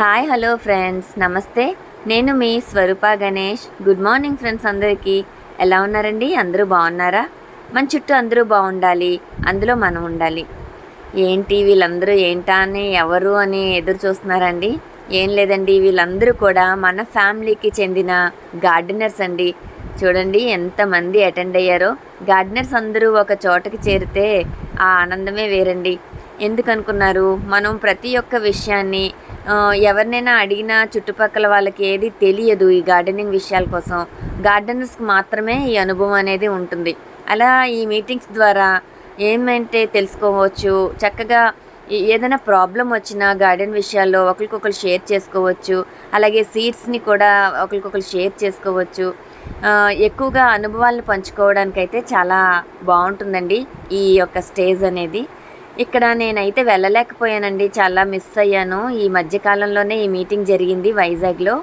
Hi hello friends, నమస్తే. నేను మీ స్వరూప Ganesh. Good morning friends అందరికీ. ఎలా ఉన్నారండి? అందరూ బాగున్నారా? మన చుట్టూ అందరూ బాగుండాలి, అందులో మనం ఉండాలి. ఏంటి వీళ్ళందరూ ఏంటా అని ఎవరు అని ఎదురు చూస్తున్నారండి? ఏం లేదండి, వీళ్ళందరూ కూడా మన ఫ్యామిలీకి చెందిన గార్డెనర్స్ అండి. చూడండి ఎంతమంది అటెండ్ అయ్యారో. గార్డెనర్స్ అందరూ ఒక చోటకి చేరితే ఆ ఆనందమే వేరండి. ఎందుకనుకున్నారు? మనం ప్రతి ఒక్క విషయాన్ని ఎవరినైనా అడిగినా చుట్టుపక్కల వాళ్ళకి ఏది తెలియదు ఈ గార్డెనింగ్ విషయాల కోసం. గార్డెనర్స్కి మాత్రమే ఈ అనుభవం అనేది ఉంటుంది. అలా ఈ మీటింగ్స్ ద్వారా ఏమంటే తెలుసుకోవచ్చు. చక్కగా ఏదైనా ప్రాబ్లం వచ్చినా గార్డెన్ విషయాల్లో ఒకరికొకరు షేర్ చేసుకోవచ్చు. అలాగే సీడ్స్ని కూడా ఒకరికొకరు షేర్ చేసుకోవచ్చు. ఎక్కువగా అనుభవాలను పంచుకోవడానికైతే చాలా బాగుంటుందండి ఈ యొక్క స్టేజ్ అనేది. ఇక్కడ నేనైతే వెళ్ళలేకపోయానండి, చాలా మిస్ అయ్యాను. ఈ మధ్యకాలంలోనే ఈ మీటింగ్ జరిగింది వైజాగ్లో.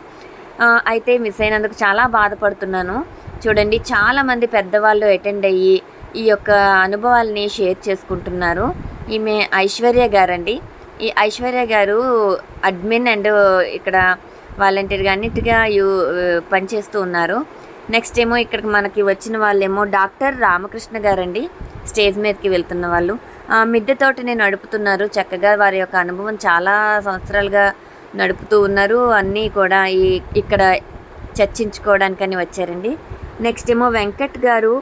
అయితే మిస్ అయినందుకు చాలా బాధపడుతున్నాను. చూడండి, చాలామంది పెద్దవాళ్ళు అటెండ్ అయ్యి ఈ యొక్క అనుభవాల్ని షేర్ చేసుకుంటున్నారు. ఈమె ఐశ్వర్య గారండి. ఈ ఐశ్వర్య గారు అడ్మిన్ అండ్ ఇక్కడ వాలంటీర్గా అన్నిటిగా పనిచేస్తూ ఉన్నారు. నెక్స్ట్ ఏమో ఇక్కడికి మనకి వచ్చిన వాళ్ళేమో డాక్టర్ రామకృష్ణ గారండి, స్టేజ్ మీదకి వెళ్తున్న వాళ్ళు. మిద్దె తోటని నడుపుతున్నారు. చక్కగా వారి యొక్క అనుభవం చాలా సంవత్సరాలుగా నడుపుతూ ఉన్నారు. అన్నీ కూడా ఇక్కడ చర్చించుకోవడానికని వచ్చారండి. నెక్స్ట్ ఏమో వెంకట్ గారు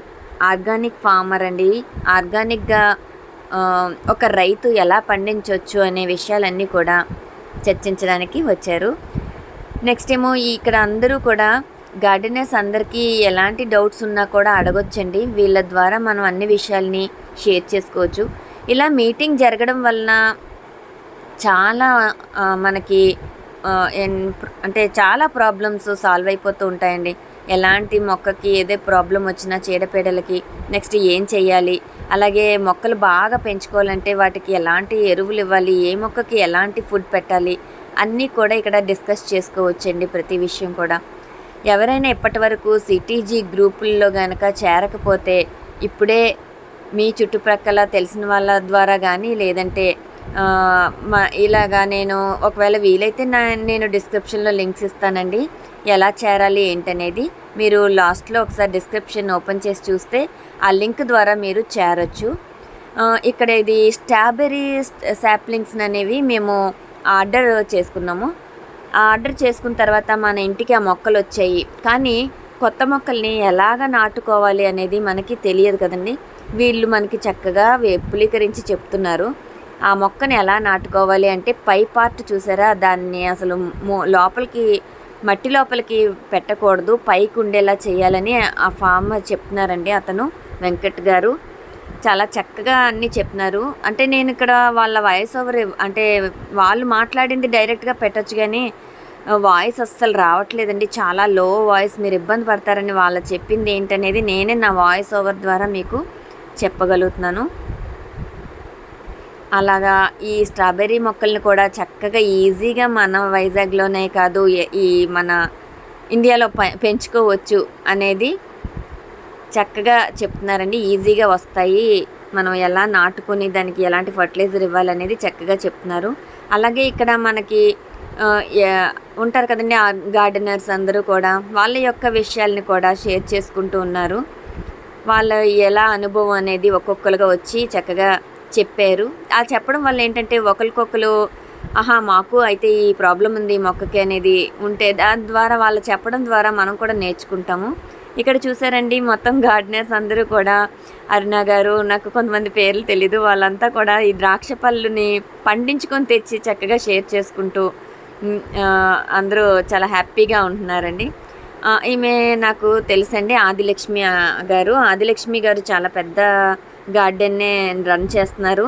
ఆర్గానిక్ ఫార్మర్ అండి. ఆర్గానిక్గా ఒక రైతు ఎలా పండించవచ్చు అనే విషయాలన్నీ కూడా చర్చించడానికి వచ్చారు. నెక్స్ట్ ఏమో ఇక్కడ అందరూ కూడా గార్డెనర్స్ అందరికీ ఎలాంటి డౌట్స్ ఉన్నా కూడా అడగొచ్చండి. వీళ్ళ ద్వారా మనం అన్ని విషయాల్ని షేర్ చేసుకోవచ్చు. ఇలా మీటింగ్ జరగడం వలన చాలా మనకి అంటే చాలా ప్రాబ్లమ్స్ సాల్వ్ అయిపోతూ ఉంటాయండి. ఎలాంటి మొక్కకి ఏదే ప్రాబ్లం వచ్చినా చీడపీడలకి నెక్స్ట్ ఏం చేయాలి, అలాగే మొక్కలు బాగా పెంచుకోవాలంటే వాటికి ఎలాంటి ఎరువులు ఇవ్వాలి, ఏ మొక్కకి ఎలాంటి ఫుడ్ పెట్టాలి అన్నీ కూడా ఇక్కడ డిస్కస్ చేసుకోవచ్చండి. ప్రతి విషయం కూడా ఎవరైనా ఇప్పటి వరకు సిటీజీ గ్రూపుల్లో కనుక చేరకపోతే ఇప్పుడే మీ చుట్టుప్రక్కల తెలిసిన వాళ్ళ ద్వారా కానీ లేదంటే ఇలాగా నేను ఒకవేళ వీలైతే నేను డిస్క్రిప్షన్లో లింక్స్ ఇస్తానండి, ఎలా చేరాలి ఏంటనేది. మీరు లాస్ట్లో ఒకసారి డిస్క్రిప్షన్ ఓపెన్ చేసి చూస్తే ఆ లింక్ ద్వారా మీరు చేరొచ్చు. ఇక్కడ ఇది స్ట్రాబెర్రీ శాప్లింగ్స్ అనేవి మేము ఆర్డర్ చేసుకున్నాము. ఆర్డర్ చేసుకున్న తర్వాత మన ఇంటికి ఆ మొక్కలు వచ్చాయి. కానీ కొత్త మొక్కల్ని ఎలాగ నాటుకోవాలి అనేది మనకి తెలియదు కదండి. వీళ్ళు మనకి చక్కగా విపులీకరించి చెప్తున్నారు. ఆ మొక్కని ఎలా నాటుకోవాలి అంటే పై పార్ట్ చూసారా, దాన్ని అసలు లోపలికి మట్టి లోపలికి పెట్టకూడదు, పైకి ఉండేలా చేయాలని ఆ ఫార్మర్ చెప్తున్నారండి. అతను వెంకట్ గారు చాలా చక్కగా అన్నీ చెప్తున్నారు. అంటే నేను ఇక్కడ వాళ్ళ వాయిస్ ఓవర్ అంటే వాళ్ళు మాట్లాడింది డైరెక్ట్గా పెట్టచ్చు, కానీ వాయిస్ అస్సలు రావట్లేదండి. చాలా లో వాయిస్, మీరు ఇబ్బంది పడతారని వాళ్ళు చెప్పింది ఏంటనేది నేనే నా వాయిస్ ఓవర్ ద్వారా మీకు చెప్పగలుగుతున్నాను. అలాగా ఈ స్ట్రాబెర్రీ మొక్కల్ని కూడా చక్కగా ఈజీగా మన వైజాగ్లోనే కాదు ఈ మన ఇండియాలో పెంచుకోవచ్చు అనేది చక్కగా చెప్తున్నారండి. ఈజీగా వస్తాయి, మనం ఎలా నాటుకొని దానికి ఎలాంటి ఫర్టిలైజర్ ఇవ్వాలనేది చక్కగా చెప్తున్నారు. అలాగే ఇక్కడ మనకి ఉంటారు కదండి గార్డెనర్స్ అందరూ కూడా వాళ్ళ యొక్క విషయాల్ని కూడా షేర్ చేసుకుంటూ ఉన్నారు. వాళ్ళ ఎలా అనుభవం అనేది ఒక్కొక్కరుగా వచ్చి చక్కగా చెప్పారు. ఆ చెప్పడం వల్ల ఏంటంటే ఒకరికొకరు మాకు అయితే ఈ ప్రాబ్లం ఉంది మొక్కకి అనేది ఉంటే దాని ద్వారా వాళ్ళు చెప్పడం ద్వారా మనం కూడా నేర్చుకుంటాము. ఇక్కడ చూసారండి, మొత్తం గార్డెనర్స్ అందరూ కూడా అరుణ గారు, నాకు కొంతమంది పేర్లు తెలీదు, వాళ్ళంతా కూడా ఈ ద్రాక్ష పళ్ళుని పండించుకొని తెచ్చి చక్కగా షేర్ చేసుకుంటూ అందరూ చాలా హ్యాపీగా ఉంటున్నారండి. ఈమె నాకు తెలుసండి, ఆదిలక్ష్మి గారు. ఆదిలక్ష్మి గారు చాలా పెద్ద గార్డెన్నే రన్ చేస్తున్నారు.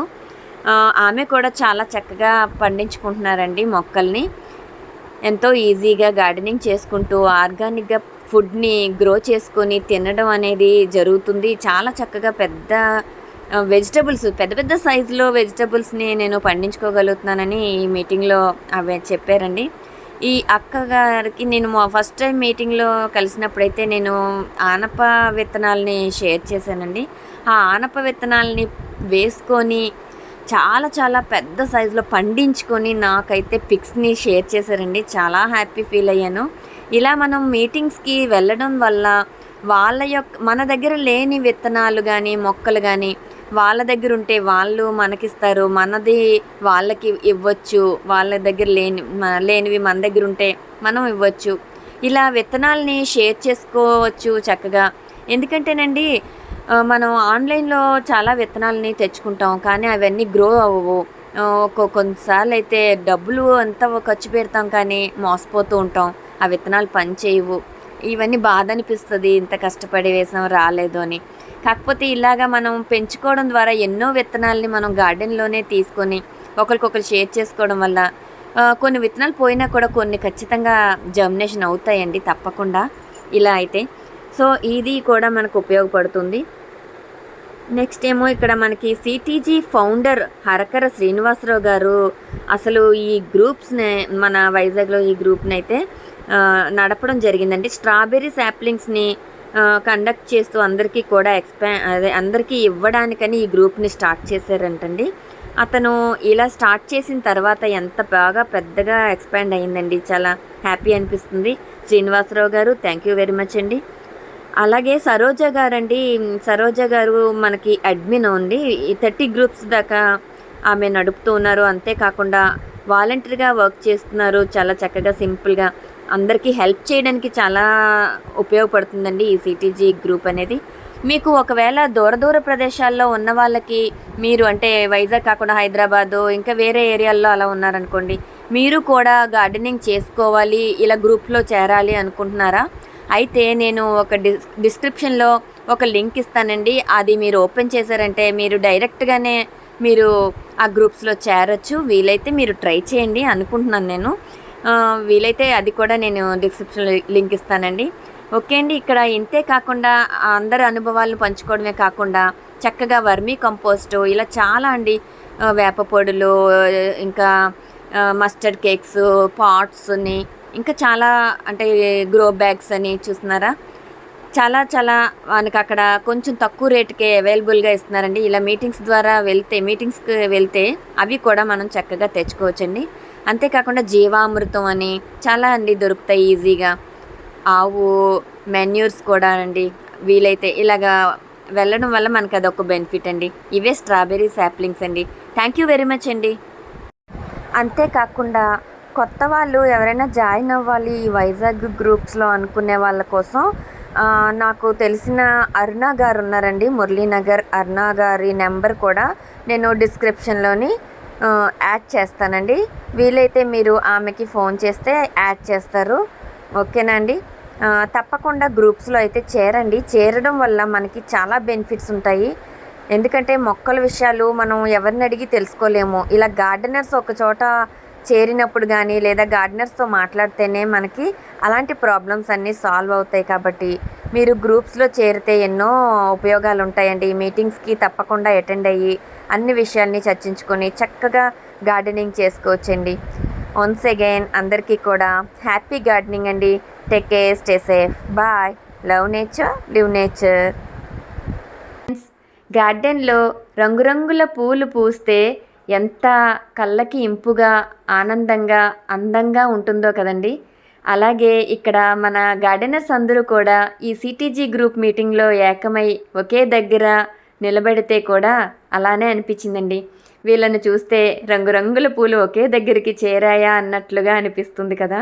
ఆమె కూడా చాలా చక్కగా పండించుకుంటున్నారండి మొక్కల్ని. ఎంతో ఈజీగా గార్డెనింగ్ చేసుకుంటూ ఆర్గానిక్గా ఫుడ్ని గ్రో చేసుకొని తినడం అనేది జరుగుతుంది. చాలా చక్కగా పెద్ద వెజిటబుల్స్, పెద్ద పెద్ద సైజులో వెజిటబుల్స్ని నేను పండించుకోగలుగుతున్నానని ఈ మీటింగ్లో అవి చెప్పారండి. ఈ అక్క గారికి నేను ఫస్ట్ టైం మీటింగ్లో కలిసినప్పుడైతే నేను ఆనప విత్తనాలని షేర్ చేశానండి. ఆ ఆనప విత్తనాలని వేసుకొని చాలా చాలా పెద్ద సైజులో పండించుకొని నాకైతే పిక్స్ని షేర్ చేశారండి. చాలా హ్యాపీ ఫీల్ అయ్యాను. ఇలా మనం మీటింగ్స్కి వెళ్ళడం వల్ల మన దగ్గర లేని విత్తనాలు కానీ మొక్కలు కానీ వాళ్ళ దగ్గర ఉంటే వాళ్ళు మనకిస్తారు, మనది వాళ్ళకి ఇవ్వచ్చు. వాళ్ళ దగ్గర లేనివి మన దగ్గర ఉంటే మనం ఇవ్వచ్చు. ఇలా విత్తనాలని షేర్ చేసుకోవచ్చు చక్కగా. ఎందుకంటేనండి మనం ఆన్లైన్లో చాలా విత్తనాలని తెచ్చుకుంటాం, కానీ అవన్నీ గ్రో అవ్వవు. కొన్నిసార్లు అయితే డబ్బులు అంతా ఖర్చు పెడతాం, కానీ మోసపోతూ ఉంటాం. ఆ విత్తనాలు పని చేయవు. ఇవన్నీ బాధ అనిపిస్తుంది, ఇంత కష్టపడి వేసాం రాలేదు అని. కాకపోతే ఇలాగా మనం పెంచుకోవడం ద్వారా ఎన్నో విత్తనాలని మనం గార్డెన్లోనే తీసుకొని ఒకరికొకరు షేర్ చేసుకోవడం వల్ల కొన్ని విత్తనాలు పోయినా కూడా కొన్ని ఖచ్చితంగా జర్మినేషన్ అవుతాయండి తప్పకుండా ఇలా అయితే. సో ఇది కూడా మనకు ఉపయోగపడుతుంది. నెక్స్ట్ ఏమో ఇక్కడ మనకి సిటీజీ ఫౌండర్ హరకర శ్రీనివాసరావు గారు అసలు ఈ గ్రూప్స్ని మన వైజాగ్లో ఈ గ్రూప్ని అయితే నడపడం జరిగిందండి. స్ట్రాబెర్రీ శాప్లింగ్స్ని కండక్ట్ చేస్తూ అందరికీ కూడా అందరికీ ఇవ్వడానికని ఈ గ్రూప్ని స్టార్ట్ చేశారంటండి. అతను ఇలా స్టార్ట్ చేసిన తర్వాత ఎంత బాగా పెద్దగా ఎక్స్పాండ్ అయ్యిందండి. చాలా హ్యాపీ అనిపిస్తుంది. శ్రీనివాసరావు గారు థ్యాంక్ యూ వెరీ మచ్ అండి. అలాగే సరోజ గారండి, సరోజ గారు మనకి అడ్మిన్ ఉంది. 30 గ్రూప్స్ దాకా ఆమె నడుపుతూ ఉన్నారు. అంతేకాకుండా వాలంటీర్గా వర్క్ చేస్తున్నారు. చాలా చక్కగా సింపుల్గా అందరికీ హెల్ప్ చేయడానికి చాలా ఉపయోగపడుతుందండి ఈ సిటీజీ గ్రూప్ అనేది. మీకు ఒకవేళ దూర ప్రదేశాల్లో ఉన్న వాళ్ళకి మీరు అంటే వైజాగ్ కాకుండా హైదరాబాదు ఇంకా వేరే ఏరియాల్లో అలా ఉన్నారనుకోండి, మీరు కూడా గార్డెనింగ్ చేసుకోవాలి, ఇలా గ్రూప్లో చేరాలి అనుకుంటున్నారా? అయితే నేను ఒక డిస్క్రిప్షన్లో ఒక లింక్ ఇస్తానండి. అది మీరు ఓపెన్ చేశారంటే మీరు డైరెక్ట్గానే మీరు ఆ గ్రూప్స్లో చేరొచ్చు. వీలైతే మీరు ట్రై చేయండి అనుకుంటున్నాను నేను. వీలైతే అది కూడా నేను డిస్క్రిప్షన్లో లింక్ ఇస్తానండి. ఓకే అండి. ఇక్కడ ఇంతే కాకుండా అందరి అనుభవాలను పంచుకోవడమే కాకుండా చక్కగా వర్మీ కంపోస్టు ఇలా చాలా అండి, వేప పొడులు, ఇంకా మస్టర్డ్ కేక్స్, పాట్స్ని, ఇంకా చాలా అంటే గ్రో బ్యాగ్స్ అని చూస్తున్నారా, చాలా చాలా మనకు అక్కడ కొంచెం తక్కువ రేటుకే అవైలబుల్గా ఇస్తున్నారండి. ఇలా మీటింగ్స్కి వెళ్తే అవి కూడా మనం చక్కగా తెచ్చుకోవచ్చండి. అంతేకాకుండా జీవామృతం అని చాలా అండి దొరుకుతాయి ఈజీగా. ఆవు మెన్యూర్స్ కూడా అండి. వీలైతే ఇలాగా వెళ్ళడం వల్ల మనకు అదొక బెనిఫిట్ అండి. ఇవే స్ట్రాబెర్రీ శాప్లింగ్స్ అండి. థ్యాంక్ యూ వెరీ మచ్ అండి. అంతేకాకుండా కొత్త వాళ్ళు ఎవరైనా జాయిన్ అవ్వాలి ఈ వైజాగ్ గ్రూప్స్లో అనుకునే వాళ్ళ కోసం నాకు తెలిసిన అరుణ గారు ఉన్నారండి, మురళీనగర్ అరుణ గారి నెంబర్ కూడా నేను డిస్క్రిప్షన్లోని యాడ్ చేస్తానండి. వీలైతే మీరు ఆమెకి ఫోన్ చేస్తే యాడ్ చేస్తారు. ఓకేనా అండి. తప్పకుండా గ్రూప్స్లో అయితే చేరండి. చేరడం వల్ల మనకి చాలా బెనిఫిట్స్ ఉంటాయి. ఎందుకంటే మొక్కల విషయాలు మనం ఎవరిని అడిగి తెలుసుకోలేము. ఇలా గార్డెనర్స్ ఒక చోట చేరినప్పుడు కానీ లేదా గార్డెనర్స్తో మాట్లాడితేనే మనకి అలాంటి ప్రాబ్లమ్స్ అన్నీ సాల్వ్ అవుతాయి. కాబట్టి మీరు గ్రూప్స్లో చేరితే ఎన్నో ఉపయోగాలు ఉంటాయండి. మీటింగ్స్కి తప్పకుండా అటెండ్ అయ్యి అన్ని విషయాల్ని చర్చించుకొని చక్కగా గార్డెనింగ్ చేసుకోవచ్చండి. వన్స్ అగైన్ అందరికీ కూడా హ్యాపీ గార్డెనింగ్ అండి. Take care, stay safe, bye. Love nature, live nature. గార్డెన్లో రంగురంగుల పూలు పూస్తే ఎంత కళ్ళకి ఇంపుగా, ఆనందంగా, అందంగా ఉంటుందో కదండి. అలాగే ఇక్కడ మన గార్డెనర్స్ అందరూ కూడా ఈ సిటీజీ గ్రూప్ మీటింగ్లో ఏకమై ఒకే దగ్గర నిలబడితే కూడా అలానే అనిపించిందండి. వీళ్ళని చూస్తే రంగురంగుల పూలు ఒకే దగ్గరికి చేరాయా అన్నట్లుగా అనిపిస్తుంది కదా.